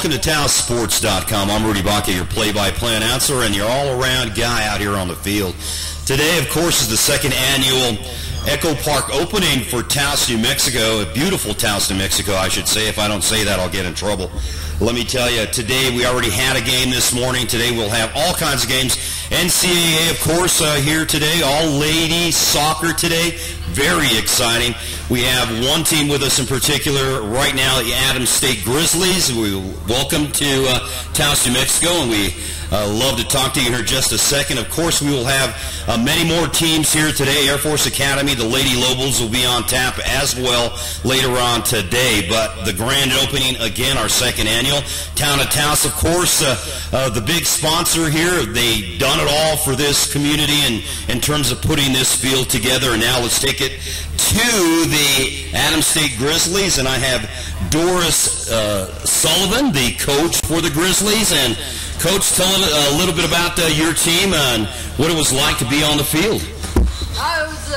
welcome to TaosSports.com. I'm Rudy Baca, your play-by-play announcer, and your all-around guy out here on the field. Today, of course, is the second annual Echo Park opening for Taos, New Mexico. A beautiful Taos, New Mexico, I should say. If I don't say that, I'll get in trouble. Let me tell you, today we already had a game this morning. Today we'll have all kinds of games. NCAA, of course, here today. All ladies soccer today. Very exciting. We have one team with us in particular right now, the Adams State Grizzlies. We welcome to Taos, New Mexico, and we love to talk to you here in just a second. Of course, we will have many more teams here today. Air Force Academy, the Lady Lobos will be on tap as well later on today. But the grand opening, again, our second annual. Town of Taos, of course, the big sponsor here. They've done it all for this community in terms of putting this field together. And now let's take it to the Adams State Grizzlies. And I have Doris Sullivan, the coach for the Grizzlies. And Coach, tell us a little bit about your team and what it was like to be on the field. It was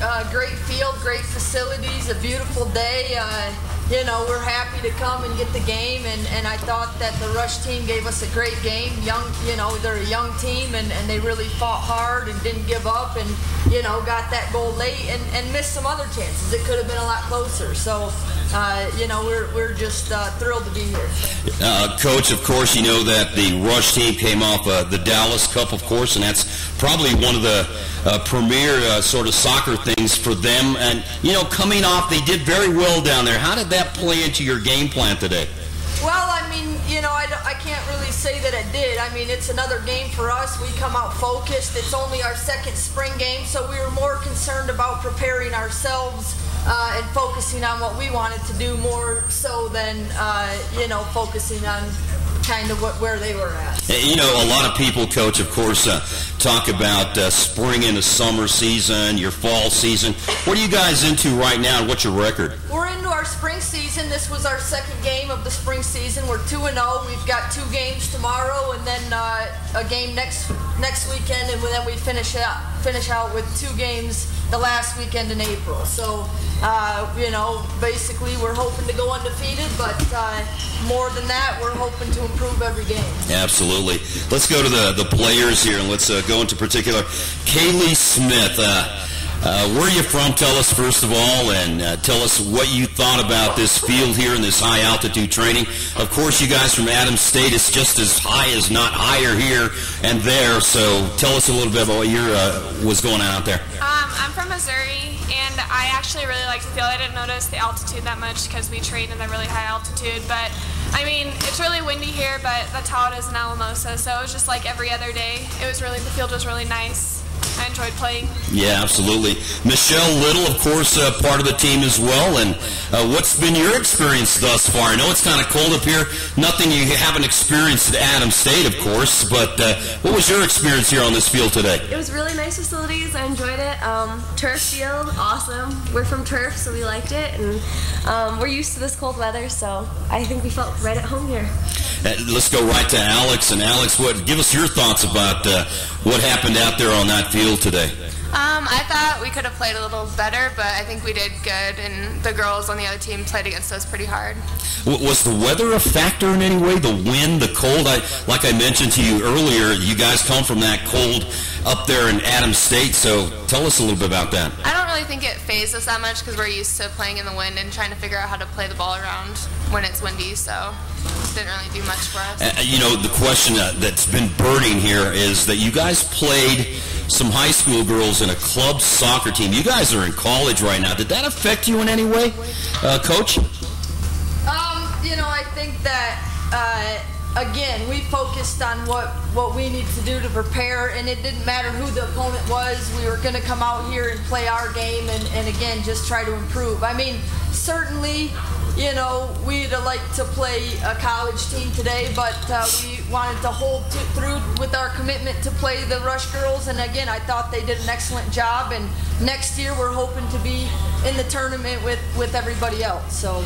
a great field, great facilities, a beautiful day. You know, we're happy to come and get the game, and I thought that the Rush team gave us a great game. Young, you know, they're a young team, and they really fought hard and didn't give up, and, you know, got that goal late and missed some other chances. It could have been a lot closer. So, you know, we're just thrilled to be here. Coach, of course, you know that the Rush team came off the Dallas Cup, of course, and that's probably one of the premier sort of soccer things for them. And, you know, coming off, they did very well down there. How did that play into your game plan today? Well, I mean, you know, I can't really say that it did. I mean, it's another game for us. We come out focused. It's only our second spring game, so we were more concerned about preparing ourselves and focusing on what we wanted to do more so than, you know, focusing on kind of where they were at. You know, a lot of people, Coach, of course, talk about spring into summer season, your fall season. What are you guys into right now, and what's your record? We're into our spring season. This was our second game of the spring season. We're 2-0. We've got 2 games tomorrow and then a game next weekend, and then we finish out with 2 games the last weekend in April. So, you know, basically we're hoping to go undefeated, but more than that, we're hoping to improve every game. Absolutely. Let's go to the players here, and let's go into particular. Kaylee Smith, where are you from? Tell us, first of all, and tell us what you thought about this field here and this high-altitude training. Of course, you guys from Adams State, it's just as high as not higher here and there, so tell us a little bit about what was going on out there. I'm from Missouri, and I actually really like the field. I didn't notice the altitude that much because we train in a really high altitude, but I mean, it's really windy here, but that's how it is in Alamosa, so it was just like every other day. The field was really nice. I enjoyed playing. Yeah, absolutely. Michelle Little, of course, part of the team as well. And what's been your experience thus far? I know it's kind of cold up here. Nothing you haven't experienced at Adams State, of course. But what was your experience here on this field today? It was really nice facilities. I enjoyed it. Turf field, awesome. We're from turf, so we liked it. And we're used to this cold weather, so I think we felt right at home here. Let's go right to Alex. And Alex, give us your thoughts about what happened out there on that field today. I thought we could have played a little better, but I think we did good, and the girls on the other team played against us pretty hard. Was the weather a factor in any way? The wind, the cold? Like I mentioned to you earlier, you guys come from that cold up there in Adams State, so tell us a little bit about that. I don't really think it fazed us that much because we're used to playing in the wind and trying to figure out how to play the ball around when it's windy, so it didn't really do much for us. You know, the question that's been burning here is that you guys played some high school girls in a club soccer team. You guys are in college right now. Did that affect you in any way, Coach? You know, I think that, again, we focused on what we need to do to prepare, and it didn't matter who the opponent was. We were going to come out here and play our game and again, just try to improve. I mean, certainly, you know, we'd like to play a college team today, but we wanted to hold through with our commitment to play the Rush girls. And again, I thought they did an excellent job. And next year, we're hoping to be in the tournament with everybody else. So.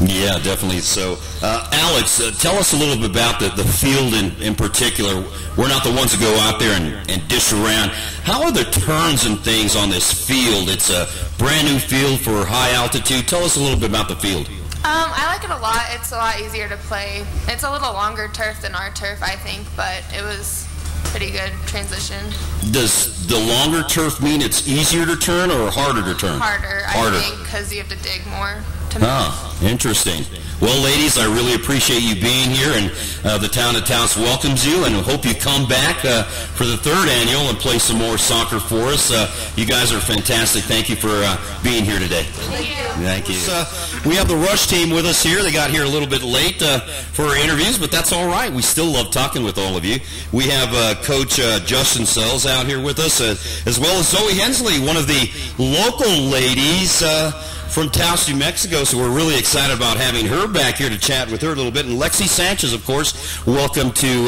Yeah, definitely. So, Alex, tell us a little bit about the field in particular. We're not the ones that go out there and dish around. How are the turns and things on this field? It's a brand new field for high altitude. Tell us a little bit about the field. I like it a lot. It's a lot easier to play. It's a little longer turf than our turf, I think, but it was pretty good transition. Does the longer turf mean it's easier to turn or harder to turn? Harder. I think, because you have to dig more to move. Ah, interesting. Well, ladies, I really appreciate you being here, and the town of Taos welcomes you, and hope you come back for the third annual and play some more soccer for us. You guys are fantastic. Thank you for being here today. Thank you. We have the Rush team with us here. They got here a little bit late for our interviews, but that's all right. We still love talking with all of you. We have Coach Justin Sells out here with us, as well as Zoe Hensley, one of the local ladies from Taos, New Mexico, so we're really excited about having her back here to chat with her a little bit. And Lexi Sanchez, of course, welcome to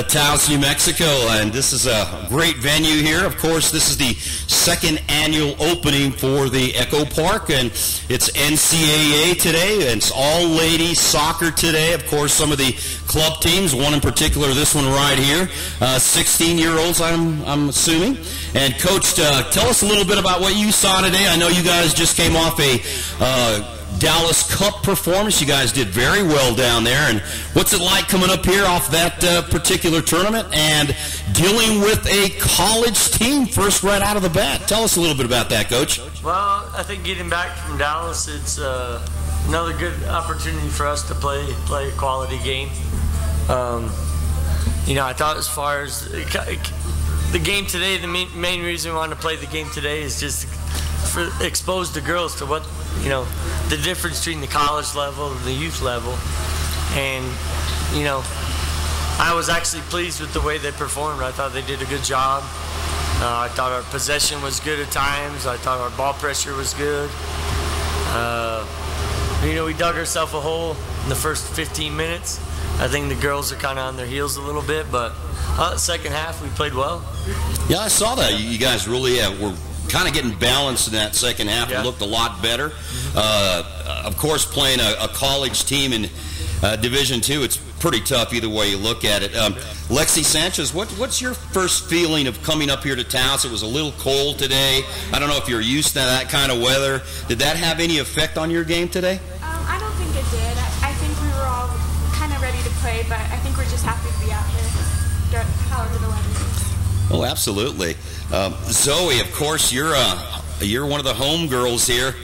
Taos, New Mexico. And this is a great venue here. Of course, this is the second annual opening for the Echo Park, and it's NCAA today. It's all-ladies soccer today. Of course, some of the club teams, one in particular, this one right here, 16-year-olds, I'm assuming. And, Coach, tell us a little bit about what you saw today. I know you guys just came off a Dallas Cup performance. You guys did very well down there. And what's it like coming up here off that particular tournament and dealing with a college team first right out of the bat? Tell us a little bit about that, Coach. Well, I think getting back from Dallas, it's another good opportunity for us to play a quality game. I thought as far as the game today, the main reason we wanted to play the game today is just expose the girls to what, the difference between the college level and the youth level. And, I was actually pleased with the way they performed. I thought they did a good job. I thought our possession was good at times. I thought our ball pressure was good. We dug ourselves a hole in the first 15 minutes. I think the girls are kind of on their heels a little bit, but second half we played well. Yeah, I saw that. You guys really were kind of getting balanced in that second half. Yeah. It looked a lot better. Of course, playing a college team in Division II, it's pretty tough either way you look at it. Lexi Sanchez, what's your first feeling of coming up here to Taos? It was a little cold today. I don't know if you're used to that kind of weather. Did that have any effect on your game today? I don't think it did. I think we were all kind of ready to play, but I think we're just happy to be out here, however the weather is. Oh, absolutely. Zoe, of course, you're one of the home girls here.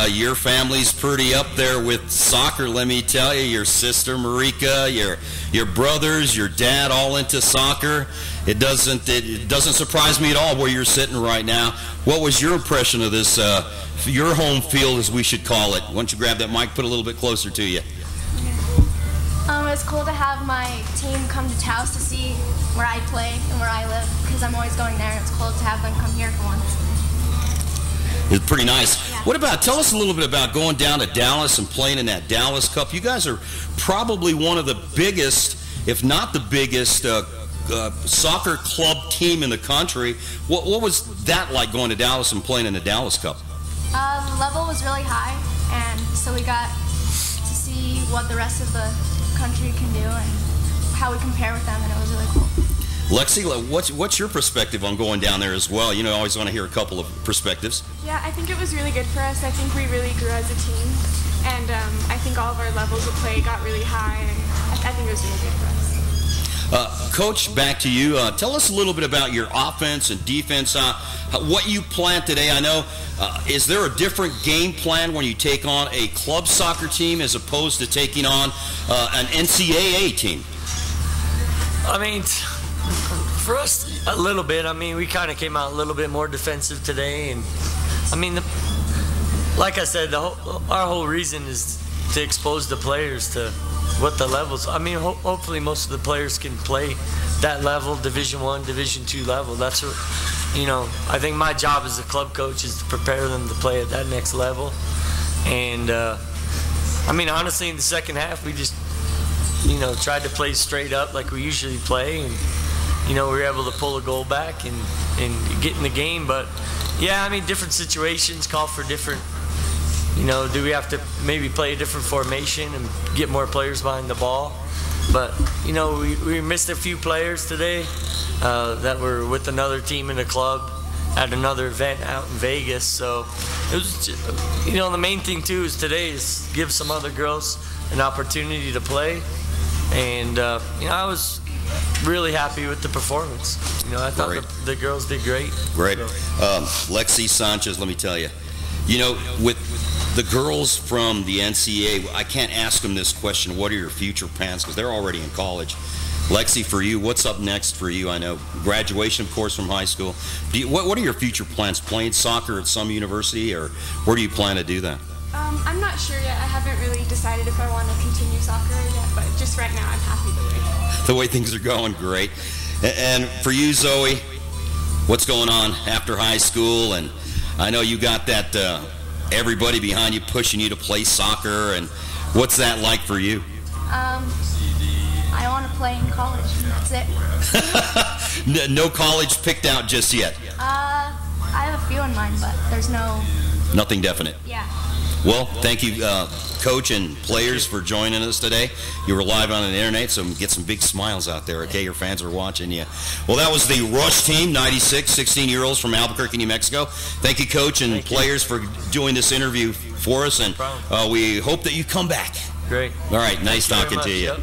Your family's pretty up there with soccer, let me tell you. Your sister Marika, your brothers, your dad, all into soccer. It doesn't surprise me at all where you're sitting right now. What was your impression of this, your home field, as we should call it? Why don't you grab that mic, put it a little bit closer to you. It's cool to have my team come to Taos to see where I play and where I live, because I'm always going there, and it's cool to have them come here for once. It's pretty nice. Yeah. Tell us a little bit about going down to Dallas and playing in that Dallas Cup. You guys are probably one of the biggest, if not the biggest, soccer club team in the country. What was that like going to Dallas and playing in the Dallas Cup? The level was really high, and so we got to see what the rest of the country can do and how we compare with them, and it was really cool. Lexi, what's your perspective on going down there as well? I always want to hear a couple of perspectives. Yeah, I think it was really good for us. I think we really grew as a team, and I think all of our levels of play got really high, and I think it was really good for us. Coach, back to you. Tell us a little bit about your offense and defense, what you plan today. I know, is there a different game plan when you take on a club soccer team as opposed to taking on an NCAA team? I mean, for us, a little bit. I mean, we kind of came out a little bit more defensive today. And, I mean, like I said, our whole reason is to expose the players to what the levels. I mean, hopefully most of the players can play that level, Division I, Division II level. That's what, I think my job as a club coach is to prepare them to play at that next level. And, I mean, honestly, in the second half, we just, tried to play straight up like we usually play. And, we were able to pull a goal back and get in the game. But, yeah, I mean, different situations call for different, do we have to maybe play a different formation and get more players behind the ball? But, we missed a few players today that were with another team in the club. at another event out in Vegas. So it was, the main thing too is today is give some other girls an opportunity to play, and I was really happy with the performance. I thought the girls did great. Great. Lexi Sanchez, let me tell you, with the girls from the NCAA, I can't ask them this question, what are your future plans, because they're already in college. Lexi, for you, what's up next for you? I know graduation, of course, from high school. What are your future plans? Playing soccer at some university, or where do you plan to do that? I'm not sure yet. I haven't really decided if I want to continue soccer yet, but just right now I'm happy the way things are going. Great. And for you, Zoe, what's going on after high school? And I know you got that everybody behind you pushing you to play soccer, and what's that like for you? I want to play in college, and that's it. No college picked out just yet? I have a few in mind, but there's nothing definite. Yeah. Well, thank you, Coach and players, for joining us today. You were live on the internet, so get some big smiles out there, okay? Your fans are watching you. Well, that was the Rush team, 96, 16-year-olds from Albuquerque, New Mexico. Thank you, Coach and players, for doing this interview for us, and we hope that you come back. Great. All right, nice talking to you. Yep.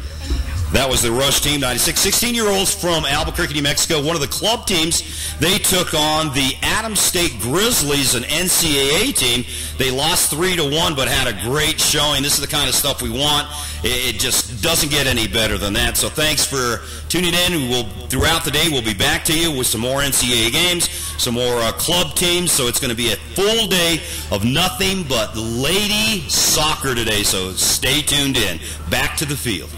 That was the Rush team, 96, 16-year-olds from Albuquerque, New Mexico. One of the club teams, they took on the Adams State Grizzlies, an NCAA team. They lost 3-1, but had a great showing. This is the kind of stuff we want. It just doesn't get any better than that. So thanks for tuning in. Throughout the day, we'll be back to you with some more NCAA games, some more club teams. So it's going to be a full day of nothing but lady soccer today. So stay tuned in. Back to the field.